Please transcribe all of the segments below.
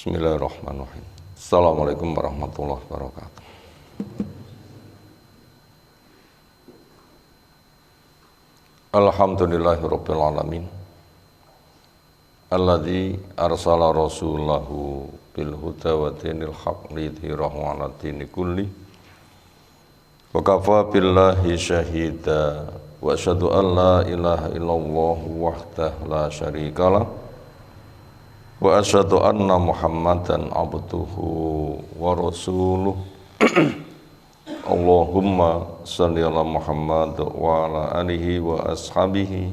Bismillahirrahmanirrahim. Assalamualaikum warahmatullahi wabarakatuh. Alhamdulillahirabbil alamin. Alladzi arsala rasulahu bil huda wa dinil haqq lidhirahu 'ala dini kulli. Wa kafa billahi syahida wa asyhadu an la ilaha illallah wahdahu la syarikalah. Wa asyhadu anna Muhammadan abduhu wa rasuluh. Allahumma shalli ala Muhammad wa ala alihi wa ashabihi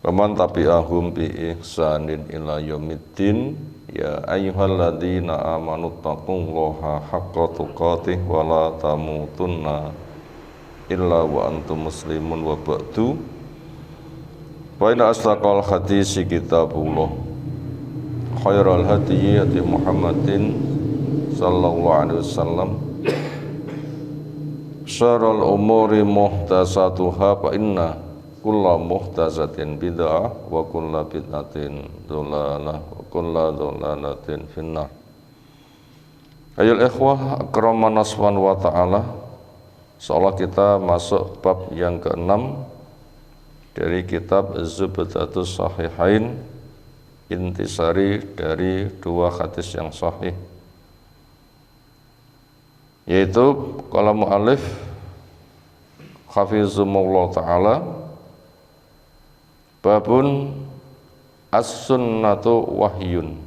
wa man tabi'ahum bi ihsanin ila yaumiddin. Ya ayyuhalladzina amanu taqullaha haqqa tuqatih wa la tamutunna illa wa antum muslimun wa ba'du. Fa inna asdaqal hadisi kitabullah, khairal hadyi hadi Muhammadin sallallahu alaihi wasallam, syarrul umuri muhdatsatuha fa inna kulla muhdatsatin bid'ah wa kulla bid'atin dhalalah wa kulla dhalalatin finnar. Ayol ikhwah akraman subhanahu wa ta'ala, seolah kita masuk bab yang ke-6 dari kitab Zubdatus Sahihain, intisari dari dua hadis yang sahih, yaitu qala mu'allif hafizumullah ta'ala, babun as-sunnatu wahyun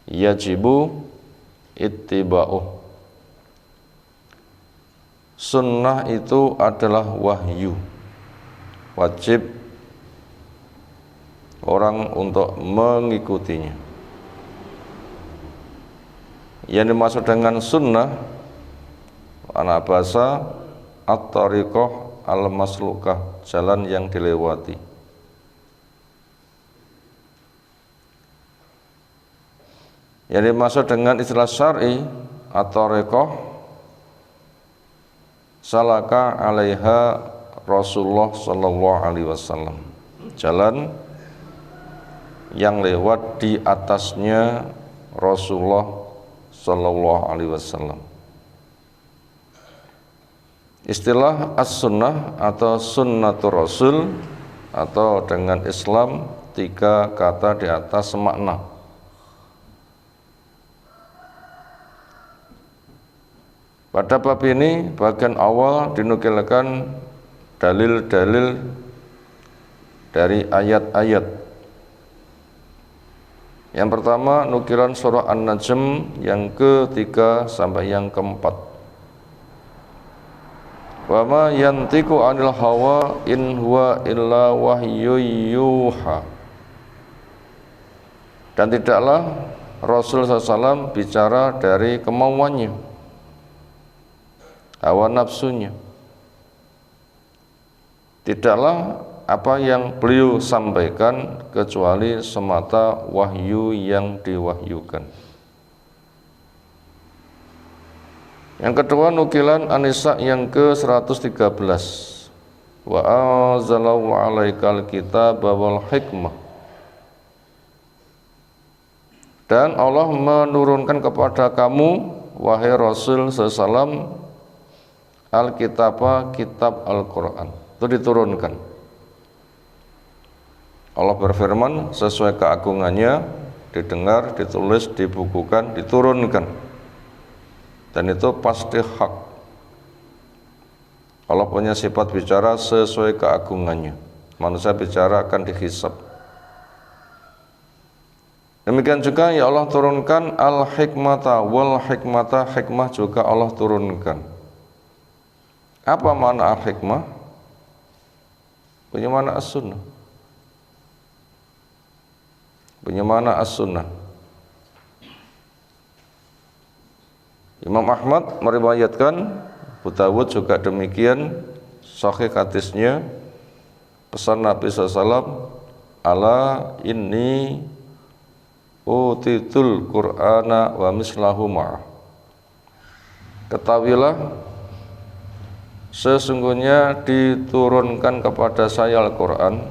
yajibu ittiba'uh. Sunnah itu adalah wahyu, wajib orang untuk mengikutinya. Yang dimaksud dengan sunnah, anak bahasa at-tariqah al-maslukah, jalan yang dilewati. Yang dimaksud dengan istilah syar'i at-tariqah, salaka alaiha Rasulullah sallallahu alaihi wasallam, jalan yang lewat di atasnya Rasulullah sallallahu alaihi wasallam. Istilah as-sunnah atau sunnatur rasul, atau dengan Islam 3 kata di atas semakna. Pada bab ini bagian awal dinukilkan dalil-dalil dari ayat-ayat. Yang pertama nukilan surah An-Najm yang ke-3 sampai yang ke-4. Wa ma yantiqu 'anil hawa in huwa illa wahyu yuha. Dan tidaklah Rasul SAW bicara dari kemauannya, hawa nafsunya. Tidaklah apa yang beliau sampaikan kecuali semata wahyu yang diwahyukan. Yang kedua nukilan An-Nisa yang ke-113. Wa anzalallahu 'alaikal kitaba wal hikmah. Dan Allah menurunkan kepada kamu wahai Rasul sallallahu al-kitaba, kitab Al-Qur'an. Itu diturunkan. Allah berfirman sesuai keagungannya, didengar, ditulis, dibukukan, diturunkan. Dan itu pasti hak. Allah punya sifat bicara sesuai keagungannya. Manusia bicara akan dihisab. Demikian juga ya Allah turunkan al-hikmata wal hikmata, hikmah juga Allah turunkan. Apa makna al-hikmah? Punya mana as-sunnah? Punya mana as-sunnah? Imam Ahmad meriwayatkan, Abu Dawud juga demikian, sahih hadisnya, pesan Nabi SAW, ala inni utitul Qur'ana wa mislahu ma'ah. Ketahuilah sesungguhnya diturunkan kepada saya Al-Quran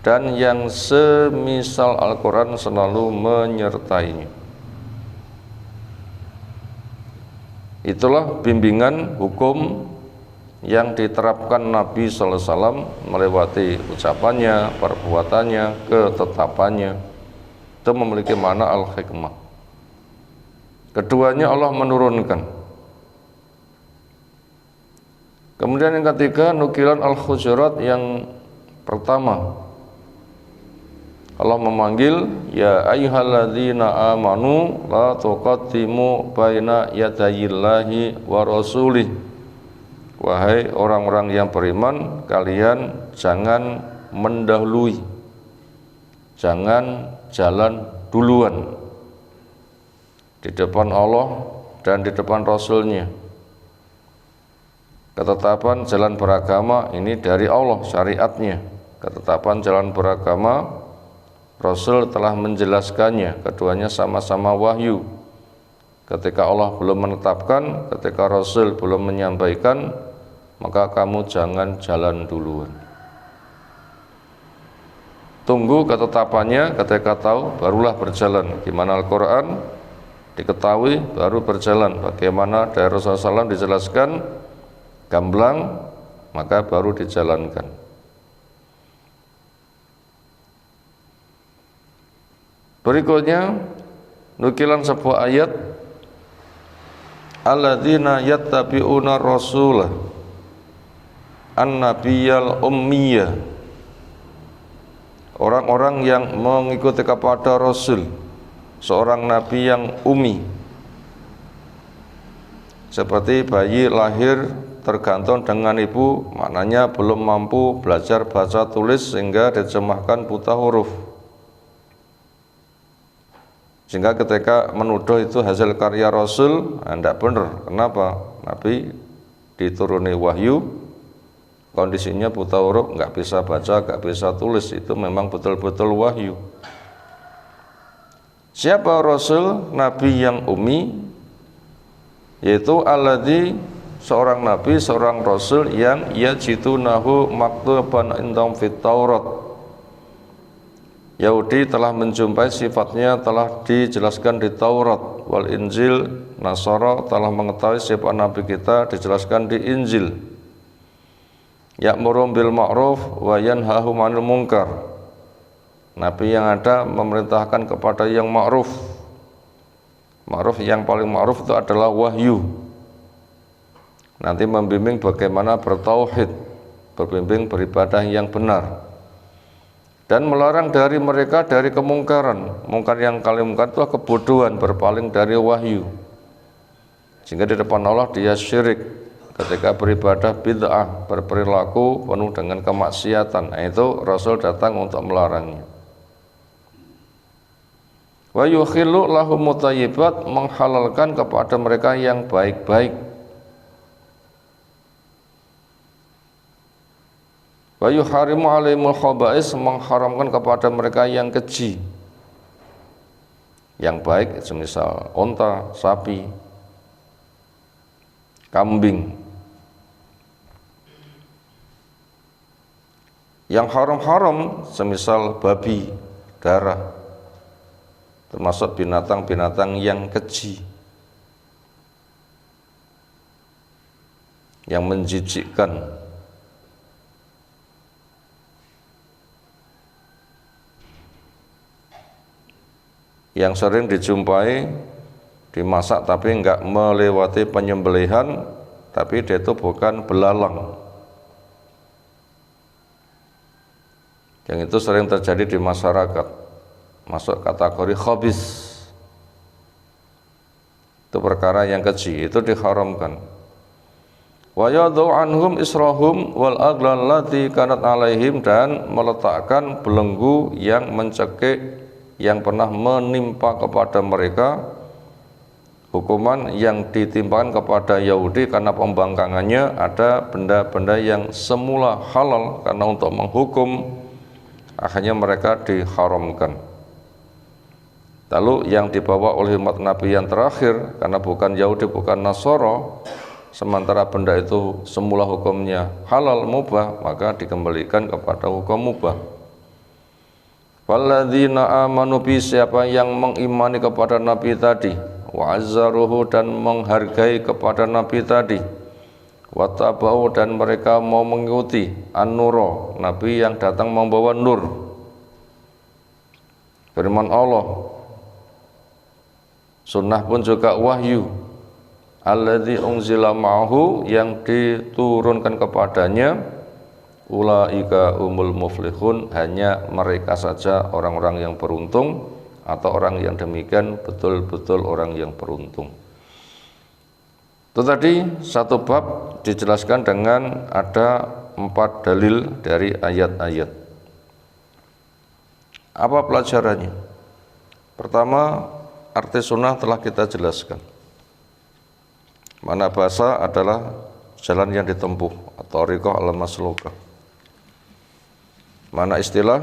dan yang semisal Al-Quran selalu menyertainya. Itulah bimbingan hukum yang diterapkan Nabi sallallahu alaihi wasallam melewati ucapannya, perbuatannya, ketetapannya. Itu memiliki makna al-hikmah. Keduanya Allah menurunkan. Kemudian yang ketiga, nukilan Al-Hujurat yang pertama. Allah memanggil, ya ayyuhalladzina amanu la tuqaddimu baina yadayillahi wa rasulih. Wahai orang-orang yang beriman, kalian jangan mendahului, jangan jalan duluan di depan Allah dan di depan Rasulnya. Ketetapan jalan beragama ini dari Allah, syariatnya. Ketetapan jalan beragama Rasul telah menjelaskannya, keduanya sama-sama wahyu. Ketika Allah belum menetapkan, ketika Rasul belum menyampaikan, maka kamu jangan jalan duluan. Tunggu ketetapannya, ketika tahu barulah berjalan. Gimana Al-Quran diketahui baru berjalan. Bagaimana dari Rasulullah SAW dijelaskan gamblang, maka baru dijalankan. Berikutnya nukilan sebuah ayat, alladzina yattabi'una rasulah an-nabiyyal ummiyah, orang-orang yang mengikuti kepada Rasul, seorang nabi yang ummi, seperti bayi lahir tergantung dengan ibu, maknanya belum mampu belajar baca tulis sehingga diterjemahkan buta huruf. Sehingga ketika menuduh itu hasil karya Rasul, tidak benar. Kenapa? Nabi dituruni wahyu, kondisinya buta huruf, nggak bisa baca, nggak bisa tulis, itu memang betul-betul wahyu. Siapa Rasul? Nabi yang ummi, yaitu alladzi, seorang nabi, seorang rasul yang yajidunahu maktuban indahum fit Taurat. Yahudi telah menjumpai sifatnya telah dijelaskan di Taurat, wal Injil. Nasara telah mengetahui sifat Nabi kita dijelaskan di Injil. Ya'muru bil ma'ruf wa yanhahu 'anil munkar. Nabi yang ada memerintahkan kepada yang ma'ruf. Ma'ruf yang paling ma'ruf itu adalah wahyu. Nanti membimbing bagaimana bertauhid, berbimbing beribadah yang benar. Dan melarang dari mereka dari kemungkaran. Mungkar yang kalian mungkar itu kebodohan, berpaling dari wahyu. Sehingga di depan Allah dia syirik. Ketika beribadah bid'ah, berperilaku penuh dengan kemaksiatan, itu Rasul datang untuk melarangnya. Wa yukhillu lahum thayyibat, menghalalkan kepada mereka yang baik-baik. Wa yuharimu alaihimul khaba'is, mengharamkan kepada mereka yang keji. Yang baik semisal onta, sapi, kambing. Yang haram-haram semisal babi, darah, termasuk binatang-binatang yang keji, yang menjijikkan. Yang sering dijumpai dimasak tapi enggak melewati penyembelihan, tapi dia itu bukan belalang. Yang itu sering terjadi di masyarakat, masuk kategori khabis. Itu perkara yang keji, itu diharamkan. Wa yadhu anhum israhum wal aghlal lati kanat alaihim, dan meletakkan belenggu yang mencekik yang pernah menimpa kepada mereka, hukuman yang ditimpakan kepada Yahudi karena pembangkangannya. Ada benda-benda yang semula halal, karena untuk menghukum akhirnya mereka diharamkan. Lalu yang dibawa oleh umat Nabi yang terakhir, karena bukan Yahudi, bukan Nasara, sementara benda itu semula hukumnya halal mubah, maka dikembalikan kepada hukum mubah. Walladzina amanu bi, siapa yang mengimani kepada Nabi tadi, wa azzaruhu dan menghargai kepada Nabi tadi, wa tabau dan mereka mau mengikuti an-nura, Nabi yang datang membawa nur. Firman Allah, sunnah pun juga wahyu, alladzi unzila ma'ahu, yang diturunkan kepadanya, ulaika umul muflihun, hanya mereka saja orang-orang yang beruntung, atau orang yang demikian betul-betul orang yang beruntung. Itu tadi satu bab dijelaskan dengan ada 4 dalil dari ayat-ayat. Apa pelajarannya? Pertama, arti sunnah telah kita jelaskan. Mana bahasa adalah jalan yang ditempuh, atau riqah al-maslukah. Mana istilah?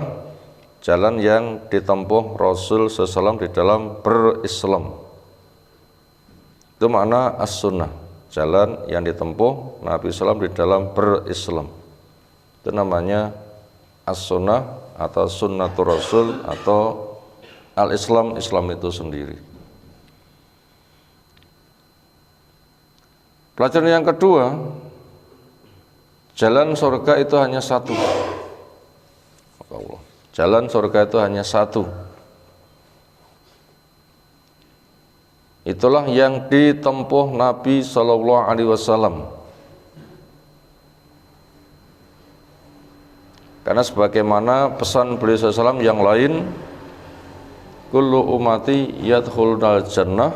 Jalan yang ditempuh Rasul SAW di dalam berislam. Itu makna as-sunnah, jalan yang ditempuh Nabi SAW di dalam berislam. Itu namanya as-sunnah atau sunnatur Rasul atau al-islam, Islam itu sendiri. Pelajaran yang kedua, jalan surga itu hanya satu. Jalan surga itu hanya satu. Itulah yang ditempuh Nabi SAW. Karena sebagaimana pesan beliau SAW yang lain, kullu ummati yadkhulul jannah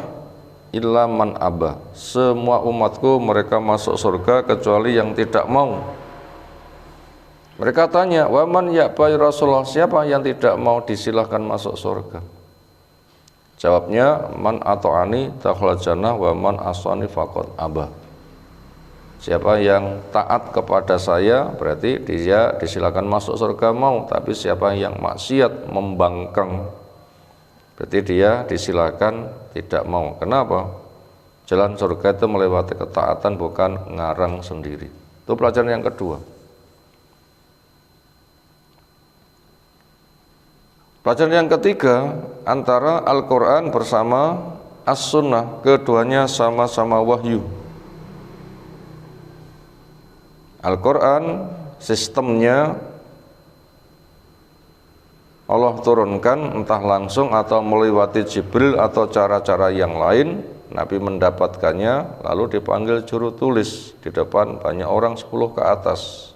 illa man aba. Semua umatku mereka masuk surga kecuali yang tidak mau. Mereka tanya, wa man ya'ba Rasulullah, siapa yang tidak mau disilahkan masuk surga? Jawabnya, man ata'ani dakhala jannah wa man asani faqad aba. Siapa yang taat kepada saya berarti dia disilakan masuk surga mau, tapi siapa yang maksiat membangkang berarti dia disilakan tidak mau. Kenapa? Jalan surga itu melewati ketaatan, bukan ngarang sendiri. Itu pelajaran yang kedua. Pelajaran yang ketiga, antara Al-Quran bersama As-Sunnah, keduanya sama-sama wahyu. Al-Quran sistemnya Allah turunkan entah langsung atau melewati Jibril atau cara-cara yang lain. Nabi mendapatkannya lalu dipanggil juru tulis di depan banyak orang 10 ke atas.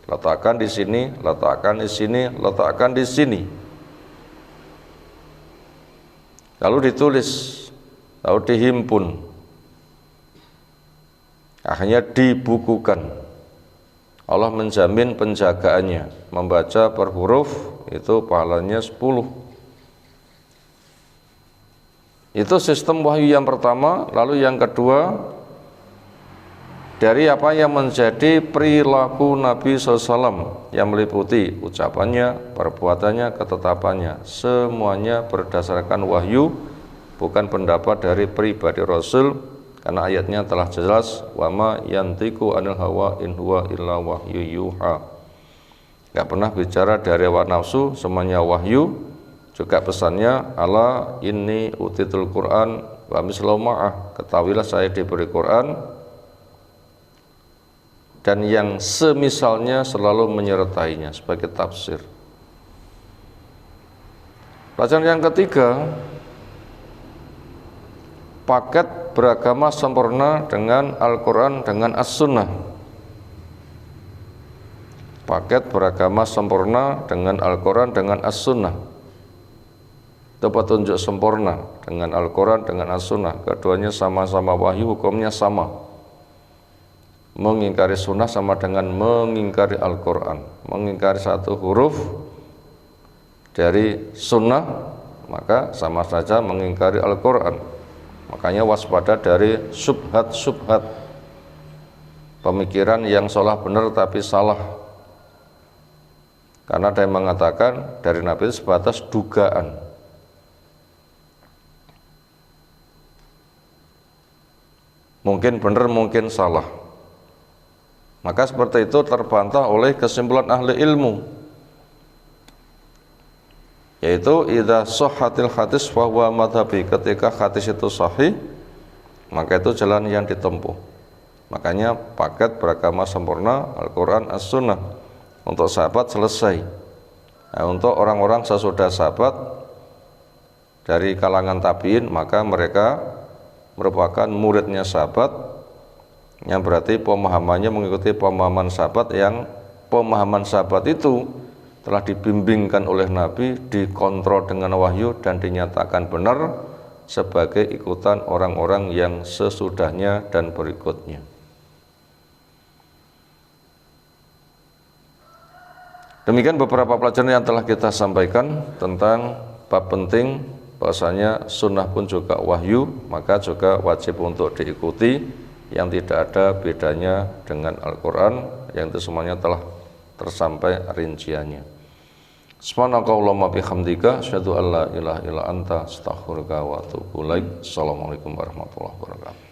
Letakkan di sini, letakkan di sini, letakkan di sini. Lalu ditulis, lalu dihimpun, akhirnya dibukukan. Allah menjamin penjagaannya, membaca per huruf itu pahalanya 10. Itu sistem wahyu yang pertama. Lalu yang kedua, dari apa yang menjadi perilaku Nabi SAW yang meliputi ucapannya, perbuatannya, ketetapannya, semuanya berdasarkan wahyu, bukan pendapat dari pribadi Rasul, karena ayatnya telah jelas, wa ma yantiqu anil hawa in huwa illa wahyu yuha. Enggak pernah bicara dari hawa nafsu, semuanya wahyu. Juga pesannya, ala inni utitul Quran wa mislahu ma'ah, ketahuilah saya diberi Quran dan yang semisalnya selalu menyertainya sebagai tafsir. Pelajaran yang ketiga, paket beragama sempurna dengan Al-Quran dengan As-Sunnah. Paket beragama sempurna dengan Al-Quran dengan As-Sunnah. Itu petunjuk sempurna dengan Al-Quran dengan As-Sunnah. Keduanya sama-sama wahyu, hukumnya sama. Mengingkari sunnah sama dengan mengingkari Al-Quran. Mengingkari satu huruf dari sunnah, maka sama saja mengingkari Al-Quran. Makanya waspada dari subhat-subhat, pemikiran yang salah benar tapi salah. Karena ada yang mengatakan dari Nabi itu sebatas dugaan. Mungkin benar, mungkin salah. Maka seperti itu terbantah oleh kesimpulan ahli ilmu. yaitu idza sahhatil hadis fa huwa madhabi, ketika hadis itu sahih maka itu jalan yang ditempuh. Makanya paket beragama sempurna Al-Quran As-Sunnah untuk sahabat selesai. Nah, untuk orang-orang sesudah sahabat dari kalangan tabi'in, maka mereka merupakan muridnya sahabat, yang berarti pemahamannya mengikuti pemahaman sahabat, yang pemahaman sahabat itu telah dibimbingkan oleh Nabi, dikontrol dengan wahyu dan dinyatakan benar sebagai ikutan orang-orang yang sesudahnya dan berikutnya. Demikian beberapa pelajaran yang telah kita sampaikan tentang bab penting bahwasanya sunnah pun juga wahyu, maka juga wajib untuk diikuti, yang tidak ada bedanya dengan Al-Quran, yang itu semuanya telah tersampai rinciannya. Subhanakallahumma bihamdika asyhadu an la ilaha illa anta astaghfiruka wa atubu ilaik. Assalamualaikum warahmatullahi wabarakatuh.